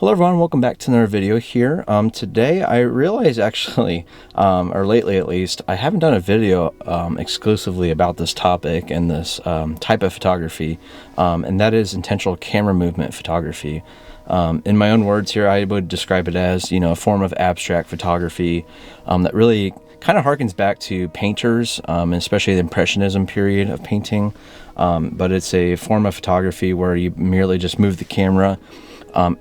Hello everyone, welcome back to another video here. Today I realized actually, or lately at least, I haven't done a video exclusively about this topic and this type of photography, and that is intentional camera movement photography. In my own words here, I would describe it as, a form of abstract photography that really kind of harkens back to painters, especially the Impressionism period of painting. But it's a form of photography where you merely just move the camera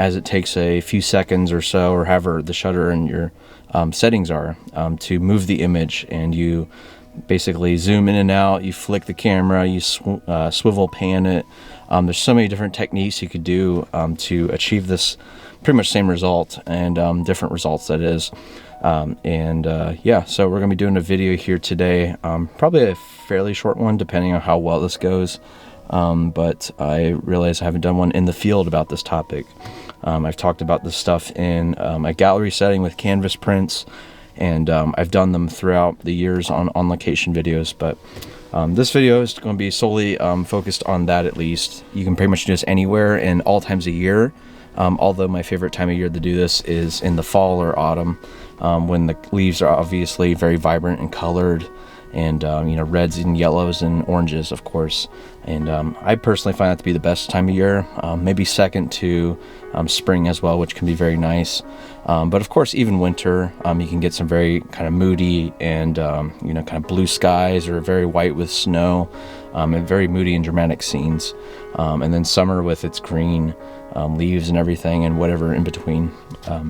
as it takes a few seconds or so, or however the shutter and your settings are, to move the image, and you basically zoom in and out, you flick the camera, you swivel pan it. There's so many different techniques you could do to achieve this pretty much same result, and different results, that is. Yeah, so we're going to be doing a video here today, probably a fairly short one depending on how well this goes. But I realize I haven't done one in the field about this topic. I've talked about this stuff in a gallery setting with canvas prints, and I've done them throughout the years on location videos, but this video is going to be solely focused on that. At least you can pretty much do this anywhere and all times of year, although my favorite time of year to do this is in the fall or autumn, when the leaves are obviously very vibrant and colored, and reds and yellows and oranges, of course. And I personally find that to be the best time of year, maybe second to spring as well, which can be very nice. But of course, even winter, you can get some very kind of moody and kind of blue skies, or very white with snow, and very moody and dramatic scenes. And then summer with its green leaves and everything, and whatever in between.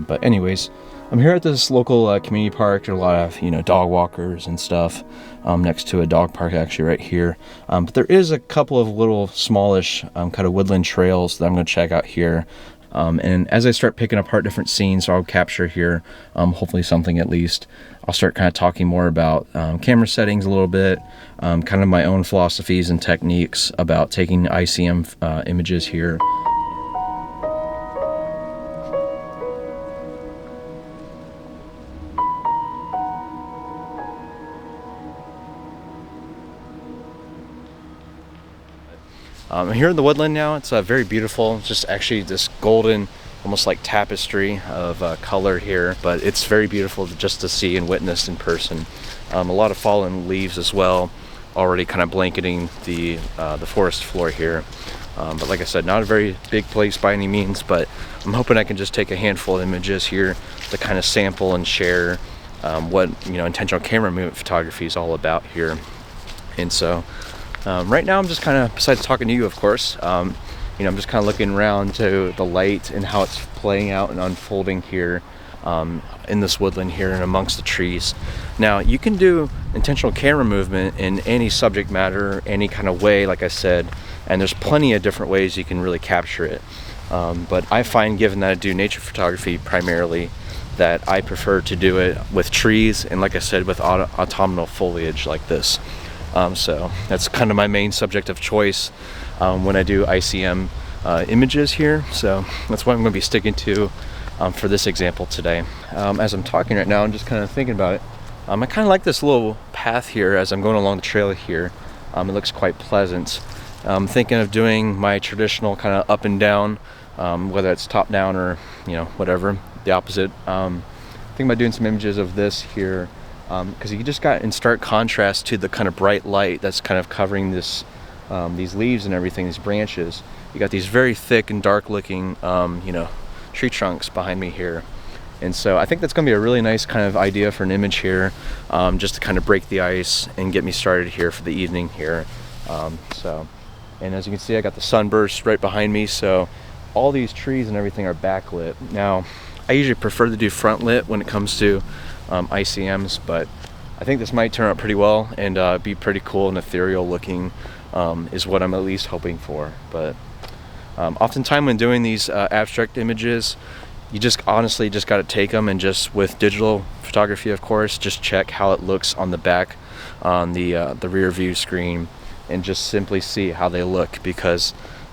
But anyways, I'm here at this local community park. There are a lot of, dog walkers and stuff, next to a dog park actually right here. But there is a couple of little smallish kind of woodland trails that I'm going to check out here. And as I start picking apart different scenes I'll capture here, hopefully something at least, I'll start kind of talking more about camera settings a little bit, kind of my own philosophies and techniques about taking ICM images here. I'm here in the woodland now. It's very beautiful. It's just actually this golden, almost like tapestry of color here, but it's very beautiful just to see and witness in person. A lot of fallen leaves as well, already kind of blanketing the forest floor here. But like I said, not a very big place by any means, but I'm hoping I can just take a handful of images here to kind of sample and share what intentional camera movement photography is all about here. And so right now I'm just kind of, besides talking to you of course, I'm just kind of looking around to the light and how it's playing out and unfolding here in this woodland here and amongst the trees. Now you can do intentional camera movement in any subject matter, any kind of way, like I said, and there's plenty of different ways you can really capture it. But I find, given that I do nature photography primarily, that I prefer to do it with trees and, like I said, with autumnal foliage like this. So that's kind of my main subject of choice when I do ICM images here. So that's what I'm going to be sticking to for this example today. As I'm talking right now, I'm just kind of thinking about it. I kind of like this little path here as I'm going along the trail here. It looks quite pleasant. I'm thinking of doing my traditional kind of up and down, whether it's top down or whatever, the opposite. Thinking about doing some images of this here. Because you just got in stark contrast to the kind of bright light that's kind of covering this, these leaves and everything, these branches. You got these very thick and dark looking, tree trunks behind me here. And so I think that's going to be a really nice kind of idea for an image here, just to kind of break the ice and get me started here for the evening here. And as you can see, I got the sunburst right behind me, so all these trees and everything are backlit. Now, I usually prefer to do front lit when it comes to ICMs, but I think this might turn out pretty well and be pretty cool and ethereal looking, is what I'm at least hoping for. But oftentimes when doing these abstract images, you just honestly just got to take them and just, with digital photography of course, just check how it looks on the back, on the rear view screen, and just simply see how they look, because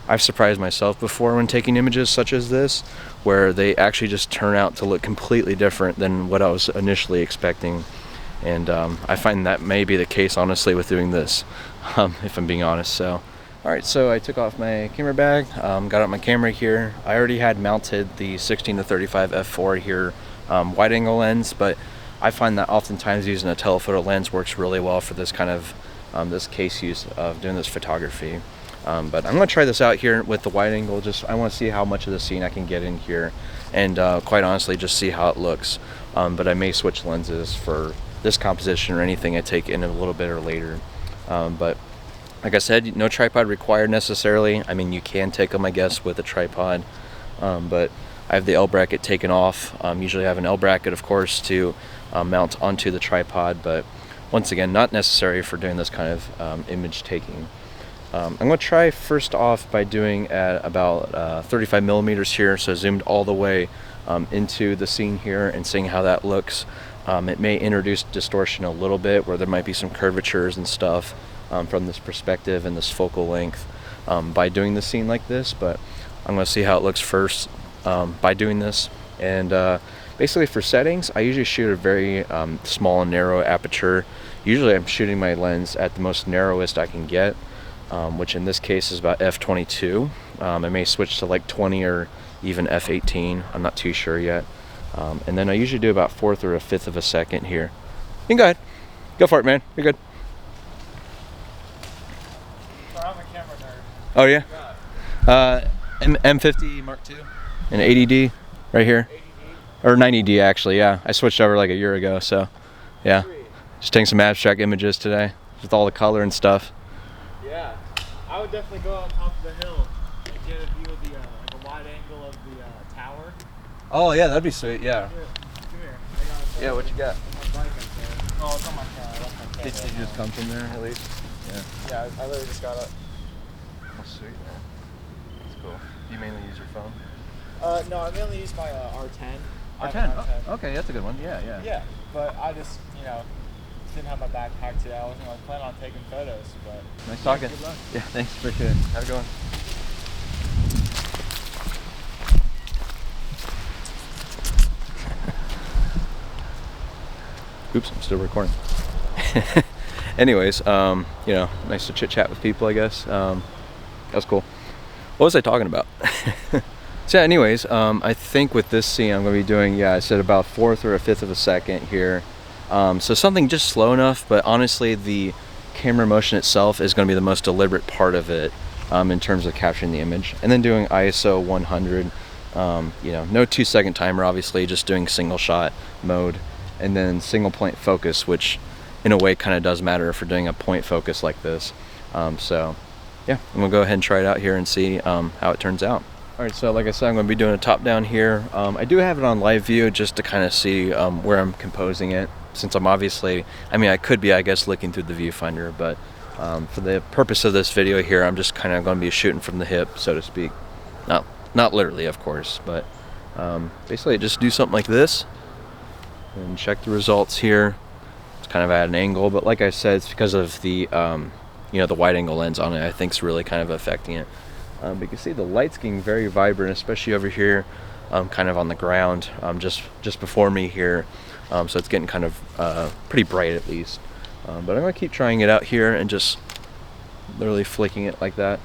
I've surprised myself before when taking images such as this, where they actually just turn out to look completely different than what I was initially expecting. And I find that may be the case, honestly, with doing this, if I'm being honest. So Alright, so I took off my camera bag, got out my camera here. I already had mounted the 16 to 35 f4 here wide angle lens, but I find that oftentimes using a telephoto lens works really well for this kind of this case use of doing this photography. But I'm going to try this out here with the wide angle. I want to see how much of the scene I can get in here, and quite honestly just see how it looks. But I may switch lenses for this composition or anything I take in a little bit or later. But like I said, no tripod required necessarily. I mean, you can take them, I guess, with a tripod, but I have the L bracket taken off. Usually I have an L bracket, of course, to mount onto the tripod, but once again, not necessary for doing this kind of image taking. I'm going to try first off by doing at about 35 millimeters here, so zoomed all the way into the scene here and seeing how that looks. It may introduce distortion a little bit where there might be some curvatures and stuff from this perspective and this focal length by doing the scene like this, but I'm going to see how it looks first by doing this. And basically for settings, I usually shoot a very small and narrow aperture. Usually I'm shooting my lens at the most narrowest I can get, which in this case is about f22. I may switch to like 20 or even f18, I'm not too sure yet. And then I usually do about 1/4 or 1/5 of a second here. You can go ahead. Go for it, man. You're good. Oh yeah? M50 Mark II, an 80D right here. 80D? Or 90D actually, yeah. I switched over like a year ago, so yeah. Just taking some abstract images today with all the color and stuff. Yeah, I would definitely go on top of the hill and get a view of the like a wide angle of the tower. Oh yeah, that'd be sweet, yeah. Come here. Yeah, what you got? My bike up there. Oh, it's on my car. I left my car. Did you just come from there at least? Yeah. Yeah, I literally just got up. Oh, sweet, man. That's cool. Do you mainly use your phone? No, I mainly use my R10. R10? Oh, okay, that's a good one. Yeah, yeah. Yeah, but I just, didn't have my backpack today. I wasn't really planning on taking photos, but... Nice talking. Good luck. Yeah, thanks. Appreciate it. Have a good one. Oops, I'm still recording. Anyways, nice to chit chat with people, I guess. That was cool. What was I talking about? So yeah, anyways, I think with this scene I'm going to be doing, I said about 1/4 or 1/5 of a second here. So something just slow enough, but honestly the camera motion itself is going to be the most deliberate part of it in terms of capturing the image. And then doing ISO 100, no 2-second timer obviously, just doing single shot mode. And then single point focus, which in a way kind of does matter if we're doing a point focus like this. So yeah, I'm gonna go ahead and try it out here and see how it turns out. All right, so like I said, I'm gonna be doing a top down here. I do have it on live view just to kind of see where I'm composing it, since I'm obviously, I could be, I guess, looking through the viewfinder, but for the purpose of this video here, I'm just kind of gonna be shooting from the hip, so to speak. Not literally, of course, but basically just do something like this and check the results here. It's kind of at an angle, but like I said, it's because of the the wide angle lens on it, I think, is really kind of affecting it. But you can see the light's getting very vibrant, especially over here, kind of on the ground, just before me here. So it's getting kind of pretty bright at least. But I'm gonna keep trying it out here and just literally flicking it like that.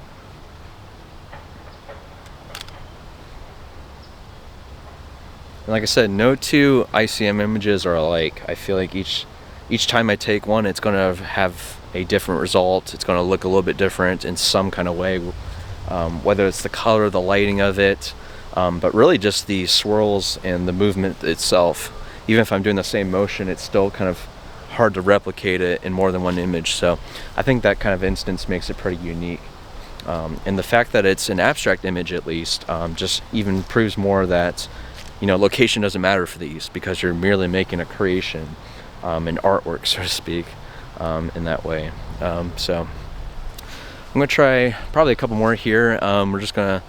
And like I said, no two ICM images are alike. I feel like each time I take one, it's going to have a different result. It's going to look a little bit different in some kind of way, whether it's the color, the lighting of it, but really just the swirls and the movement itself. Even if I'm doing the same motion, it's still kind of hard to replicate it in more than one image. So I think that kind of instance makes it pretty unique. And the fact that it's an abstract image, at least, just even proves more that location doesn't matter for these, because you're merely making a creation, an artwork, so to speak, in that way. So I'm gonna try probably a couple more here. We're just gonna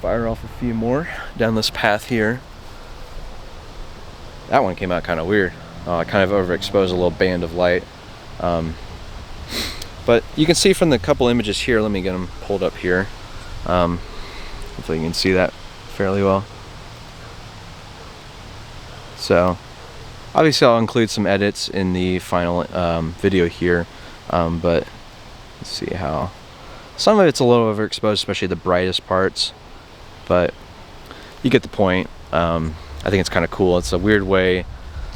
fire off a few more down this path here. That one came out kind of weird. I kind of overexposed a little band of light. But you can see from the couple images here, let me get them pulled up here. Hopefully you can see that fairly well. So obviously I'll include some edits in the final video here, but let's see how Some of it's a little overexposed, especially the brightest parts, but you get the point. I think it's kind of cool. It's a weird way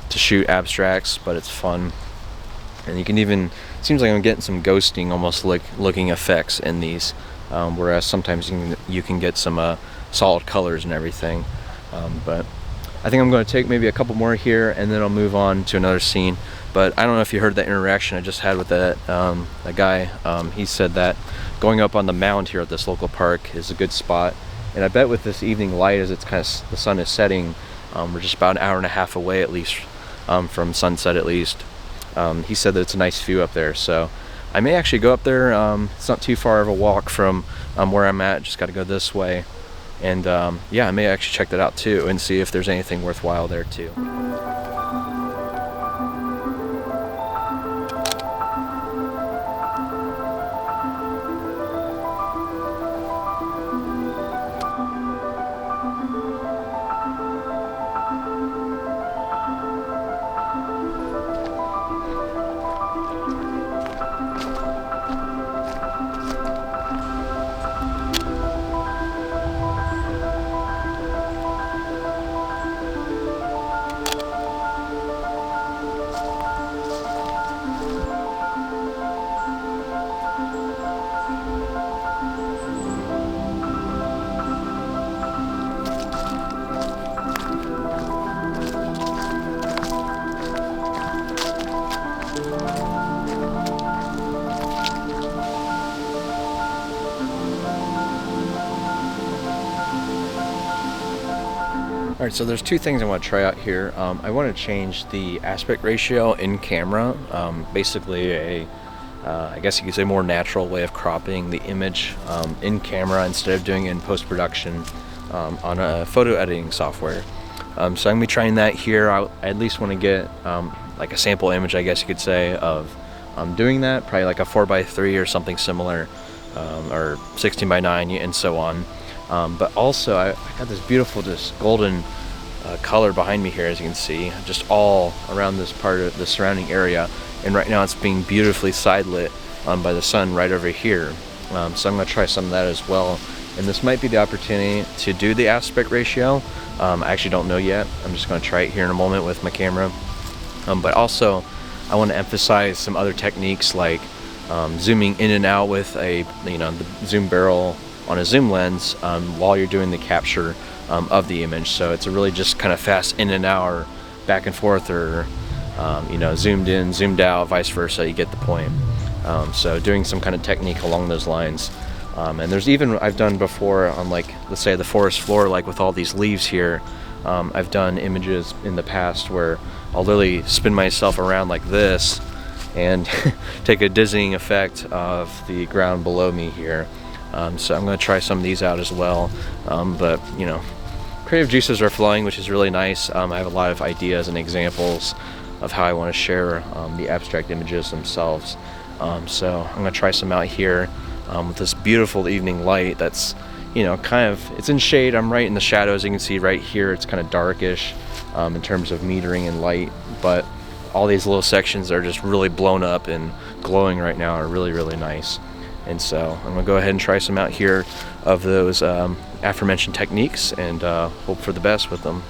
to shoot abstracts, but it's fun. And you can even, it seems like I'm getting some ghosting almost like looking effects in these, whereas sometimes you can get some solid colors and everything. But I think I'm going to take maybe a couple more here, and then I'll move on to another scene. But I don't know if you heard that interaction I just had with that guy. He said that going up on the mound here at this local park is a good spot. And I bet with this evening light, as it's kind of the sun is setting, we're just about an hour and a half away at least from sunset at least. He said that it's a nice view up there, so I may actually go up there. It's not too far of a walk from where I'm at. Just got to go this way, and yeah, I may actually check that out too and see if there's anything worthwhile there too. Alright, so there's two things I want to try out here. I want to change the aspect ratio in camera, basically I guess you could say more natural way of cropping the image in camera instead of doing it in post-production on a photo editing software. So I'm going to be trying that here. I at least want to get like a sample image, I guess you could say, of doing that, probably like a 4:3 or something similar, or 16:9 and so on. But also I got this beautiful just golden color behind me here, as you can see, just all around this part of the surrounding area, and right now it's being beautifully side lit by the sun right over here. So I'm going to try some of that as well, and this might be the opportunity to do the aspect ratio. I actually don't know yet. I'm just going to try it here in a moment with my camera, but also I want to emphasize some other techniques like zooming in and out with the zoom barrel on a zoom lens while you're doing the capture of the image. So it's a really just kind of fast in and out, or back and forth, or zoomed in, zoomed out, vice versa. You get the point. So doing some kind of technique along those lines. And there's even, I've done before on, like, let's say the forest floor, like with all these leaves here, I've done images in the past where I'll literally spin myself around like this and take a dizzying effect of the ground below me here. So I'm going to try some of these out as well, but creative juices are flowing, which is really nice. I have a lot of ideas and examples of how I want to share the abstract images themselves. So I'm going to try some out here with this beautiful evening light that's it's in shade. I'm right in the shadows. You can see right here it's kind of darkish in terms of metering and light, but all these little sections are just really blown up and glowing right now, are really, really nice. And so I'm going to go ahead and try some out here of those aforementioned techniques, and hope for the best with them.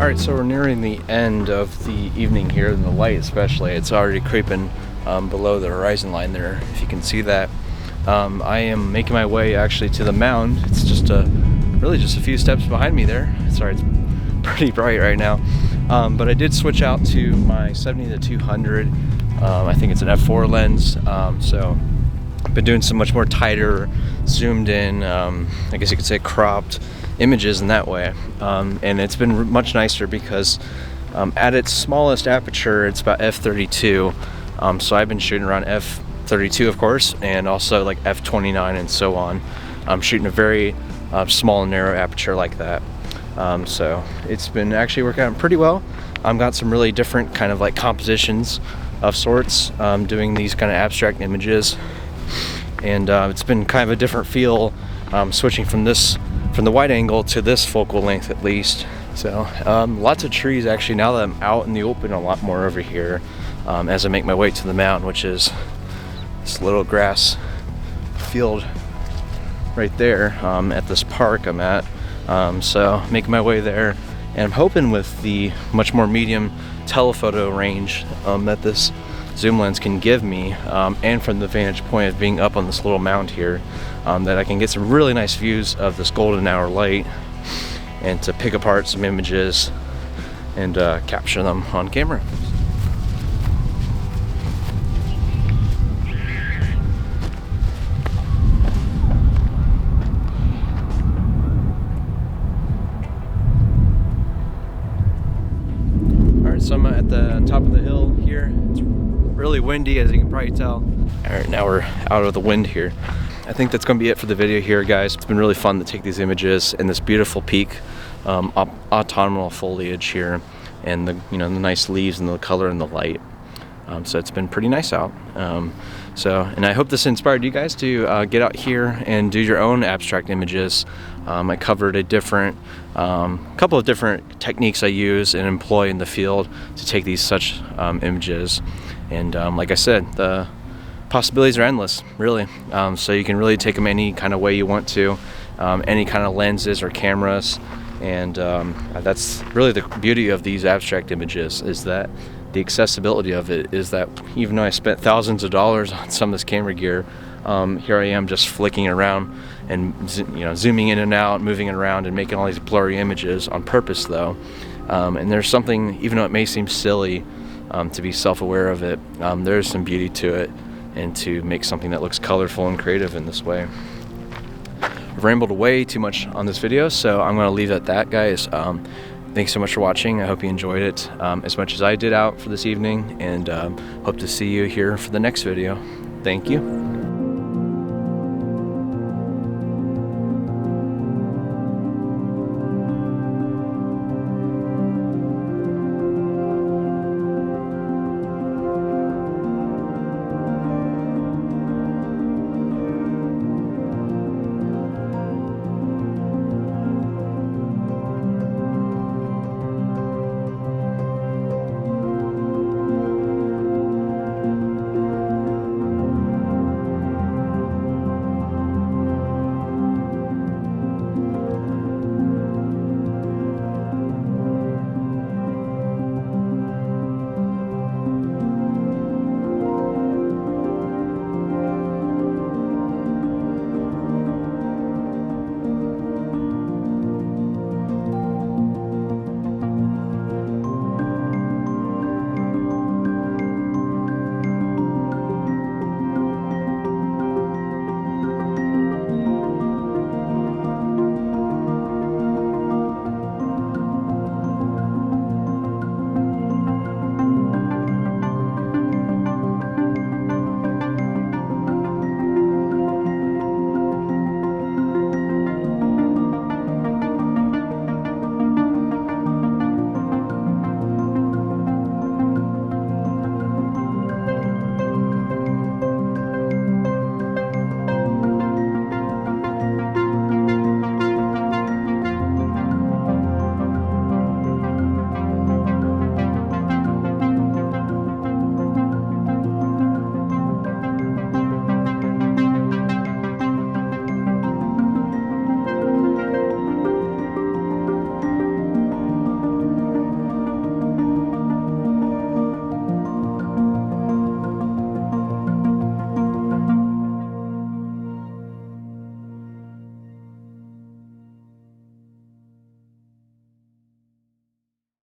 Alright, so we're nearing the end of the evening here, and the light especially, it's already creeping below the horizon line there, if you can see that. I am making my way actually to the mound. It's just really just a few steps behind me there. Sorry, it's pretty bright right now. But I did switch out to my 70-200. I think it's an f4 lens, so I've been doing some much more tighter, zoomed in, I guess you could say cropped images in that way, and it's been much nicer because at its smallest aperture it's about f32, so I've been shooting around f32 of course, and also like f29 and so on. I'm shooting a very small and narrow aperture like that, so it's been actually working out pretty well. I've got some really different kind of like compositions of sorts, doing these kind of abstract images, and it's been kind of a different feel, switching from the wide angle to this focal length at least. So lots of trees actually now that I'm out in the open a lot more over here, as I make my way to the mound, which is this little grass field right there at this park I'm at. So making my way there, and I'm hoping with the much more medium telephoto range that this zoom lens can give me, and from the vantage point of being up on this little mound here, that I can get some really nice views of this golden hour light, and to pick apart some images and capture them on camera. Alright, so I'm at the top of the hill here. It's really windy, as you can probably tell. Alright, now we're out of the wind here. I think that's going to be it for the video here, guys. It's been really fun to take these images in this beautiful peak, autumnal foliage here, and the the nice leaves and the color and the light. So it's been pretty nice out. And I hope this inspired you guys to get out here and do your own abstract images. I covered a couple of different techniques I use and employ in the field to take these such images. And like I said, the possibilities are endless, really. So you can really take them any kind of way you want to, any kind of lenses or cameras. And that's really the beauty of these abstract images, is that the accessibility of it is that even though I spent thousands of dollars on some of this camera gear, here I am just flicking around and zooming in and out, moving it around, and making all these blurry images on purpose though. And there's something, even though it may seem silly to be self-aware of it, there's some beauty to it, and to make something that looks colorful and creative in this way. I've rambled way too much on this video, so I'm going to leave it at that, guys. Thanks so much for watching. I hope you enjoyed it as much as I did out for this evening, and hope to see you here for the next video. Thank you.